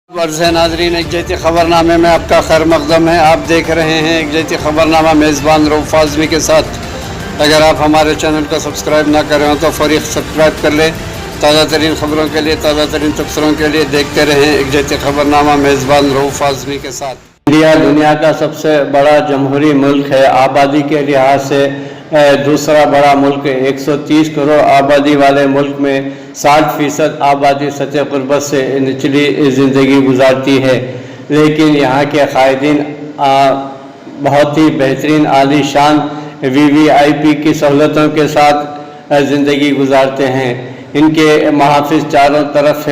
वर्ज़ नाज़रीन, एक जैती ख़बरनामे में आपका खैर मक़दम है। आप देख रहे हैं एक जैती ख़बरनामा मेज़बान रऊफ़ आज़मी के साथ। अगर आप हमारे चैनल को सब्सक्राइब ना करें हो तो फ़ौरी सब्सक्राइब कर लें। ताज़ा तरीन ख़बरों के लिए, ताज़ा तरीन तबसरों के लिए देखते रहें एक जैती ख़बरनामा मेज़बान रऊफ़ आज़मी के साथ। इंडिया दुनिया का सबसे बड़ा जमहूरी मुल्क है। आबादी के लिहाज से दूसरा बड़ा मुल्क। 130 करोड़ आबादी वाले मुल्क में 60% आबादी सतह ग़ुरबत से निचली ज़िंदगी गुजारती है, लेकिन यहाँ के क़ायदीन बहुत ही बेहतरीन आलीशान VVIP की सहूलतों के साथ ज़िंदगी गुजारते हैं। इनके महाफ़िज़ चारों तरफ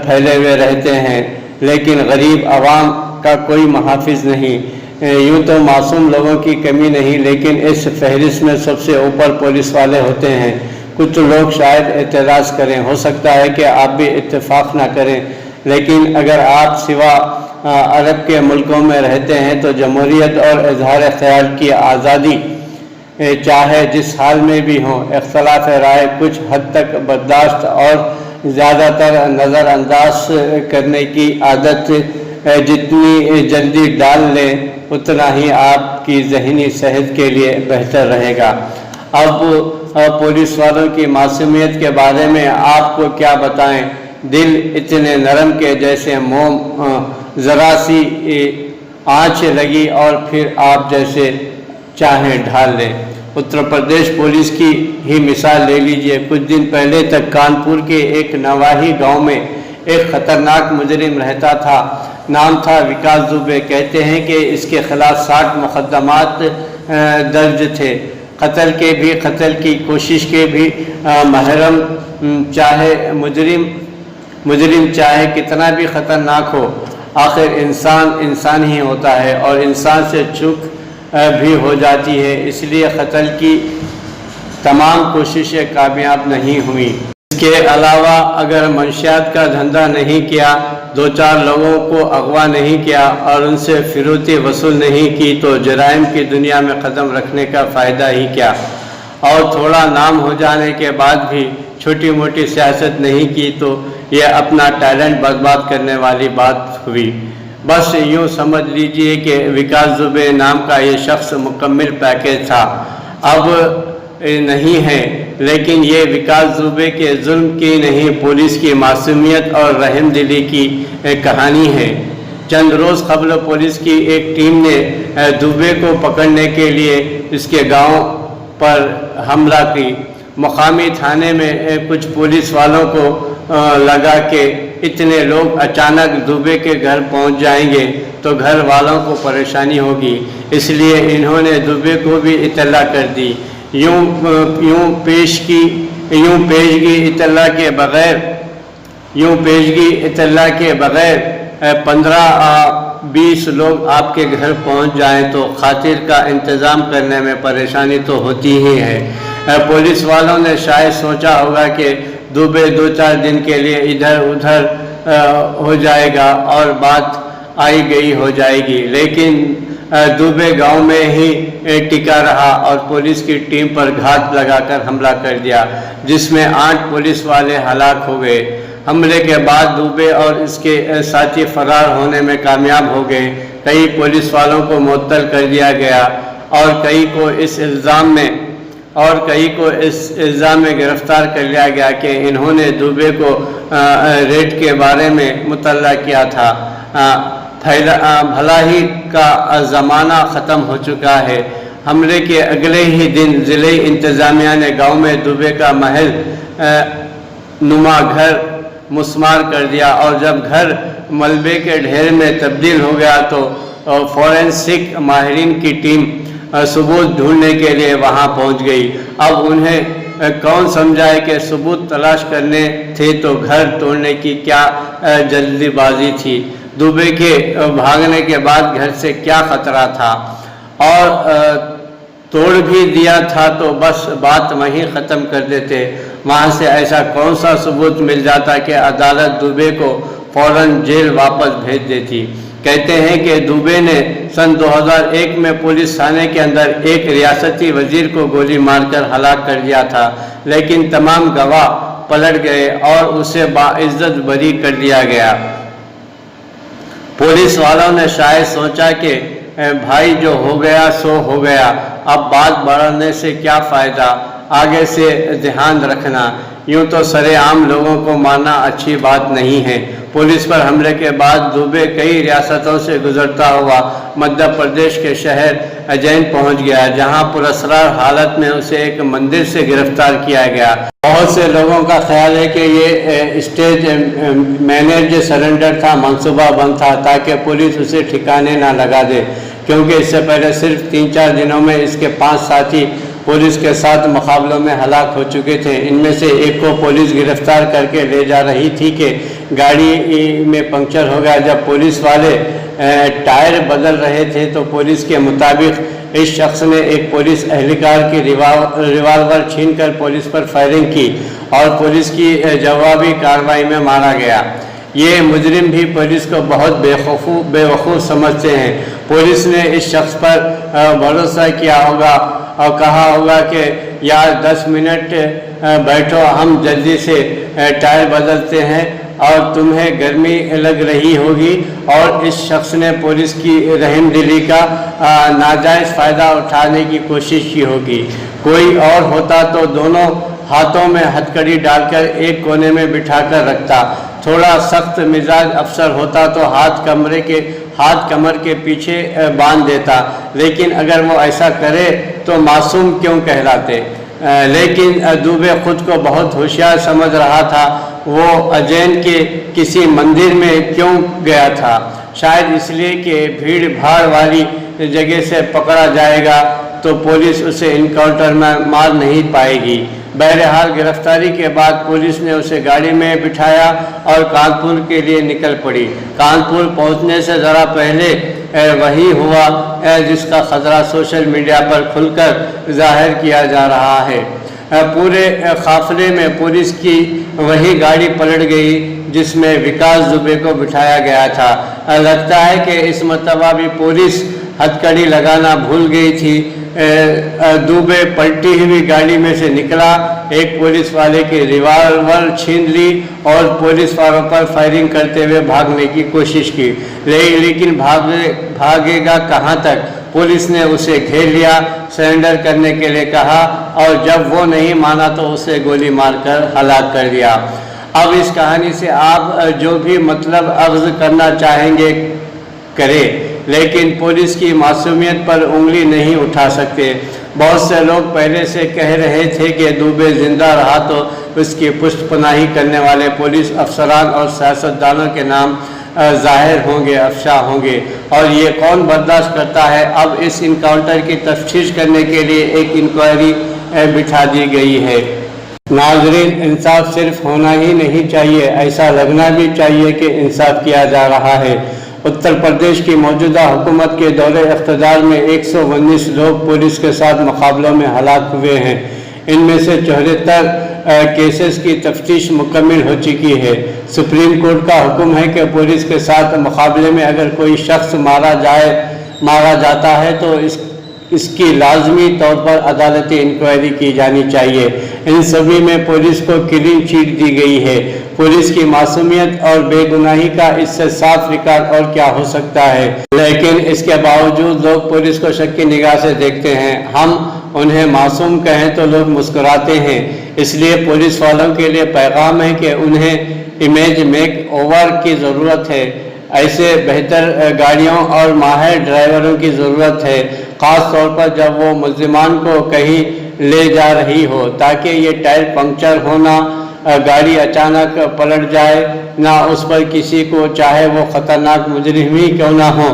फैले हुए रहते हैं, लेकिन गरीब आवाम का कोई महाफ़िज़ नहीं। यूँ तो मासूम लोगों की कमी नहीं, लेकिन इस फहरिस्त में सबसे ऊपर पुलिस वाले होते हैं। कुछ लोग शायद एतराज़ करें, हो सकता है कि आप भी इत्तेफाक ना करें, लेकिन अगर आप सिवा अरब के मुल्कों में रहते हैं तो जमहूरियत और इजहार ख्याल की आज़ादी चाहे जिस हाल में भी हो, इख्तलाफ राय कुछ हद तक बर्दाश्त और ज़्यादातर नज़रअंदाज करने की आदत जितनी जल्दी डाल लें उतना ही आपकी ज़हनी सेहत के लिए बेहतर रहेगा। अब पुलिस वालों की मासूमियत के बारे में आपको क्या बताएं। दिल इतने नरम के जैसे मोम, ज़रा सी आँच लगी और फिर आप जैसे चाहें ढाल लें। उत्तर प्रदेश पुलिस की ही मिसाल ले लीजिए। कुछ दिन पहले तक कानपुर के एक नवाही गांव में एक ख़तरनाक मुजरिम रहता था। नाम था विकास दुबे। कहते हैं कि इसके ख़िलाफ़ 60 मुक़दमात दर्ज थे। कत्ल की कोशिश के भी। महरम चाहे मुजरिम चाहे कितना भी ख़तरनाक हो, आखिर इंसान ही होता है और इंसान से चूक भी हो जाती है। इसलिए कत्ल की तमाम कोशिशें कामयाब नहीं हुई। इसके अलावा अगर मंशियात का धंधा नहीं किया, 2-4 लोगों को अगवा नहीं किया और उनसे फिरौती वसूल नहीं की तो जराइम की दुनिया में कदम रखने का फ़ायदा ही क्या। और थोड़ा नाम हो जाने के बाद भी छोटी मोटी सियासत नहीं की तो यह अपना टैलेंट बर्बाद करने वाली बात हुई। बस यूँ समझ लीजिए कि विकास दुबे नाम का ये शख्स मुकम्मल पैकेज था। अब नहीं है, लेकिन ये विकास दुबे के जुल्म की नहीं, पुलिस की मासूमियत और रहमदिली की कहानी है। चंद रोज़ कबल पुलिस की एक टीम ने दुबे को पकड़ने के लिए इसके गांव पर हमला की। मुकामी थाने में कुछ पुलिस वालों को लगा कि इतने लोग अचानक दुबे के घर पहुंच जाएंगे तो घर वालों को परेशानी होगी, इसलिए इन्होंने दुबे को भी इत्तला कर दी। यूँ पेशगी इत्तला के बग़ैर 15-20 लोग आपके घर पहुंच जाएं तो खातिर का इंतज़ाम करने में परेशानी तो होती ही है। पुलिस वालों ने शायद सोचा होगा कि दुबे 2-4 दिन के लिए इधर उधर हो जाएगा और बात आई गई हो जाएगी, लेकिन दुबे गांव में ही टिका रहा और पुलिस की टीम पर घात लगाकर हमला कर दिया, जिसमें 8 पुलिस वाले हलाक हो गए। हमले के बाद दुबे और इसके साथी फरार होने में कामयाब हो गए। कई पुलिस वालों को मुअत्तल कर दिया गया और कई को इस इल्ज़ाम में गिरफ्तार कर लिया गया कि इन्होंने दुबे को रेड के बारे में मुतल्ला किया था। भलाई का ज़माना ख़त्म हो चुका है। हमले के अगले ही दिन ज़िले इंतज़ामिया ने गांव में दुबे का महल नुमा घर मुस्मार कर दिया और जब घर मलबे के ढेर में तब्दील हो गया तो फॉरेंसिक माहिरीन की टीम सबूत ढूंढने के लिए वहां पहुंच गई। अब उन्हें कौन समझाए कि सबूत तलाश करने थे तो घर तोड़ने की क्या जल्दीबाजी थी। दुबे के भागने के बाद घर से क्या ख़तरा था, और तोड़ भी दिया था तो बस बात वहीं ख़त्म कर देते। वहाँ से ऐसा कौन सा सबूत मिल जाता कि अदालत दुबे को फ़ौरन जेल वापस भेज देती। कहते हैं कि दुबे ने सन 2001 में पुलिस थाने के अंदर एक रियासती वज़ीर को गोली मारकर हलाक कर दिया था, लेकिन तमाम गवाह पलट गए और उसे बाइज़्ज़त बरी कर दिया गया। पुलिस वालों ने शायद सोचा कि भाई जो हो गया सो हो गया, अब बात बढ़ाने से क्या फ़ायदा, आगे से ध्यान रखना। यूं तो सरेआम लोगों को मारना अच्छी बात नहीं है। पुलिस पर हमले के बाद दुबे कई रियासतों से गुजरता हुआ मध्य प्रदेश के शहर उज्जैन पहुंच गया, जहां पुरस्कार हालत में उसे एक मंदिर से गिरफ्तार किया गया। बहुत से लोगों का ख्याल है कि ये स्टेज मैनेज सरेंडर था, मंसूबा बंद था ताकि पुलिस उसे ठिकाने ना लगा दे, क्योंकि इससे पहले सिर्फ 3-4 दिनों में इसके 5 साथी पुलिस के साथ मुकाबलों में हलाक हो चुके थे। इनमें से एक को पुलिस गिरफ्तार करके ले जा रही थी कि गाड़ी में पंक्चर हो गया। जब पुलिस वाले टायर बदल रहे थे तो पुलिस के मुताबिक इस शख्स ने एक पुलिस एहलकार की रिवाल्वर छीनकर पुलिस पर फायरिंग की और पुलिस की जवाबी कार्रवाई में मारा गया। ये मुजरिम भी पुलिस को बहुत बेवकूफ़ समझते हैं। पुलिस ने इस शख्स पर भरोसा किया होगा और कहा होगा कि यार 10 मिनट बैठो, हम जल्दी से टायर बदलते हैं, और तुम्हें गर्मी लग रही होगी। और इस शख्स ने पुलिस की रहमदिली का नाजायज़ फ़ायदा उठाने की कोशिश की होगी। कोई और होता तो दोनों हाथों में हथकड़ी डालकर एक कोने में बिठाकर रखता। थोड़ा सख्त मिजाज अफसर होता तो हाथ कमर के पीछे बांध देता, लेकिन अगर वो ऐसा करे तो मासूम क्यों कहलाते। लेकिन दुबे खुद को बहुत होशियार समझ रहा था। वो उज्जैन के किसी मंदिर में क्यों गया था? शायद इसलिए कि भीड़ भाड़ वाली जगह से पकड़ा जाएगा तो पुलिस उसे इनकाउंटर में मार नहीं पाएगी। बहरहाल गिरफ्तारी के बाद पुलिस ने उसे गाड़ी में बिठाया और कानपुर के लिए निकल पड़ी। कानपुर पहुंचने से ज़रा पहले वही हुआ जिसका खतरा सोशल मीडिया पर खुलकर जाहिर किया जा रहा है। पूरे काफिले में पुलिस की वही गाड़ी पलट गई जिसमें विकास दुबे को बिठाया गया था। लगता है कि इस मरतबा भी पुलिस हथकड़ी लगाना भूल गई थी। दुबे पलटी हुई गाड़ी में से निकला, एक पुलिस वाले की रिवाल्वर छीन ली और पुलिस वालों पर फायरिंग करते हुए भागने की कोशिश की, लेकिन भागेगा कहाँ तक। पुलिस ने उसे घेर लिया, सरेंडर करने के लिए कहा और जब वो नहीं माना तो उसे गोली मारकर हलाक कर दिया। अब इस कहानी से आप जो भी मतलब अख्ज़ करना चाहेंगे करें, लेकिन पुलिस की मासूमियत पर उंगली नहीं उठा सकते। बहुत से लोग पहले से कह रहे थे कि दुबे जिंदा रहा तो उसकी पुष्टपनाही करने वाले पुलिस अफसरान और सियासतदानों के नाम ज़ाहिर होंगे, अफशा होंगे, और ये कौन बर्दाश्त करता है। अब इस इनकाउंटर की तफ्तीश करने के लिए एक इंक्वायरी बिठा दी गई है। नाज़रीन, इंसाफ सिर्फ होना ही नहीं चाहिए, ऐसा लगना भी चाहिए कि इंसाफ किया जा रहा है। उत्तर प्रदेश की मौजूदा हुकूमत के दौरे इख्तिदार में 119 लोग पुलिस के साथ मुकाबलों में हलाक हुए हैं। इनमें से 74 केसेस की तफ्तीश मुकम्मल हो चुकी है। सुप्रीम कोर्ट का हुक्म है कि पुलिस के साथ मुकाबले में अगर कोई शख्स मारा जाता है तो इसकी लाजमी तौर पर अदालती इंक्वायरी की जानी चाहिए। इन सभी में पुलिस को क्लीन चिट दी गई है। पुलिस की मासूमियत और बेगुनाही का इससे साफ रिकॉर्ड और क्या हो सकता है। लेकिन इसके बावजूद लोग पुलिस को शक की निगाह से देखते हैं। हम उन्हें मासूम कहें तो लोग मुस्कुराते हैं। इसलिए पुलिस वालों के लिए पैगाम है कि उन्हें इमेज मेक ओवर की ज़रूरत है। ऐसे बेहतर गाड़ियों और माहिर ड्राइवरों की ज़रूरत है, ख़ास तौर पर जब वो मुल्ज़िमान को कहीं ले जा रही हो, ताकि ये टायर पंक्चर होना, गाड़ी अचानक पलट जाए ना, उस पर किसी को चाहे वो ख़तरनाक मुजरिम ही क्यों ना हो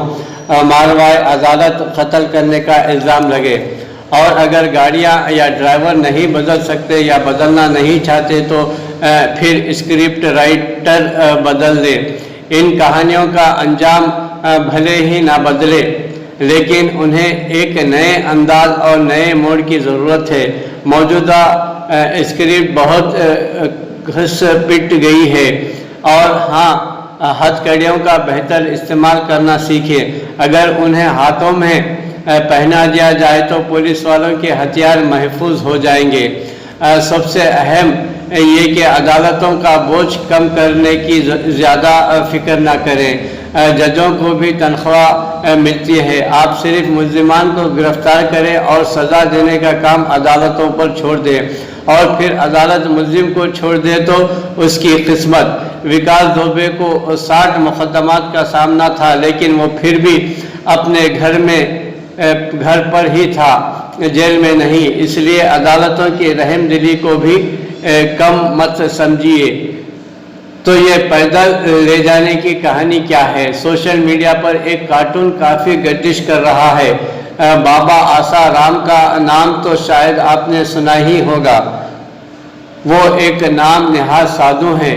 मारवाए अदालत कत्ल करने का इल्ज़ाम लगे। और अगर गाड़ियाँ या ड्राइवर नहीं बदल सकते या बदलना नहीं चाहते तो फिर स्क्रिप्ट राइटर बदल दे। इन कहानियों का अंजाम भले ही ना बदले, लेकिन उन्हें एक नए अंदाज और नए मोड़ की ज़रूरत है। मौजूदा स्क्रिप्ट बहुत घिस पिट गई है और हाँ, हथकड़ियों का बेहतर इस्तेमाल करना सीखें। अगर उन्हें हाथों में पहना दिया जाए तो पुलिस वालों के हथियार महफूज हो जाएंगे। सबसे अहम ये कि अदालतों का बोझ कम करने की ज़्यादा फिक्र ना करें। जजों को भी तनख्वाह मिलती है। आप सिर्फ मुल्जिमान को गिरफ्तार करें और सज़ा देने का काम अदालतों पर छोड़ दें, और फिर अदालत मुल्जिम को छोड़ दे तो उसकी किस्मत। विकास दुबे को 60 मुकदमात का सामना था, लेकिन वो फिर भी अपने घर पर ही था, जेल में नहीं। इसलिए अदालतों की रहमदिली को भी कम मत समझिए। तो ये पैदल ले जाने की कहानी क्या है? सोशल मीडिया पर एक कार्टून काफ़ी गर्दिश कर रहा है। बाबा आसा राम का नाम तो शायद आपने सुना ही होगा। वो एक नाम निहाद साधु हैं,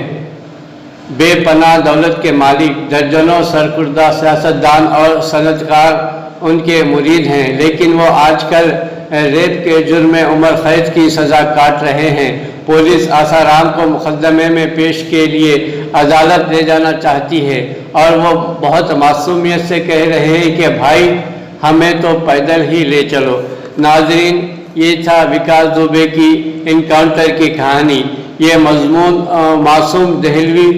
बेपनाह दौलत के मालिक। दर्जनों सरकुर्दा सियासतदान और सनतकार उनके मुरीद हैं, लेकिन वो आजकल रेप के जुर्म में उम्र कैद की सज़ा काट रहे हैं। पुलिस आसाराम को मुकदमे में पेश के लिए अदालत ले जाना चाहती है, और वो बहुत मासूमियत से कह रहे हैं कि भाई हमें तो पैदल ही ले चलो। नाज़रीन, ये था विकास दुबे की इनकाउंटर की कहानी। ये मजमून मासूम दहलवी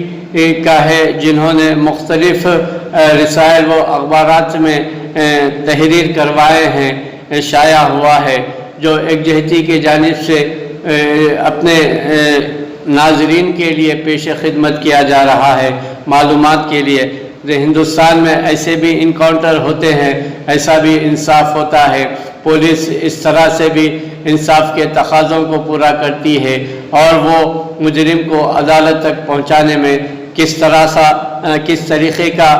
का है, जिन्होंने मुख्तलिफ रसायल व अखबारात में तहरीर करवाए हैं, शाया हुआ है, जो एकजहती की जानिब से अपने नाजरीन के लिए पेश खिदमत किया जा रहा है, मालूमात के लिए। हिंदुस्तान में ऐसे भी इनकाउंटर होते हैं, ऐसा भी इंसाफ होता है। पुलिस इस तरह से भी इंसाफ के तकाज़ों को पूरा करती है, और वो मुजरिम को अदालत तक पहुंचाने में किस तरीक़े का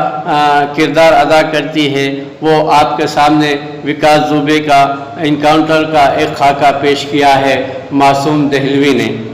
किरदार अदा करती है, वो आपके सामने विकास दुबे का इनकाउंटर का एक खाका पेश किया है मासूम दहलवी ने।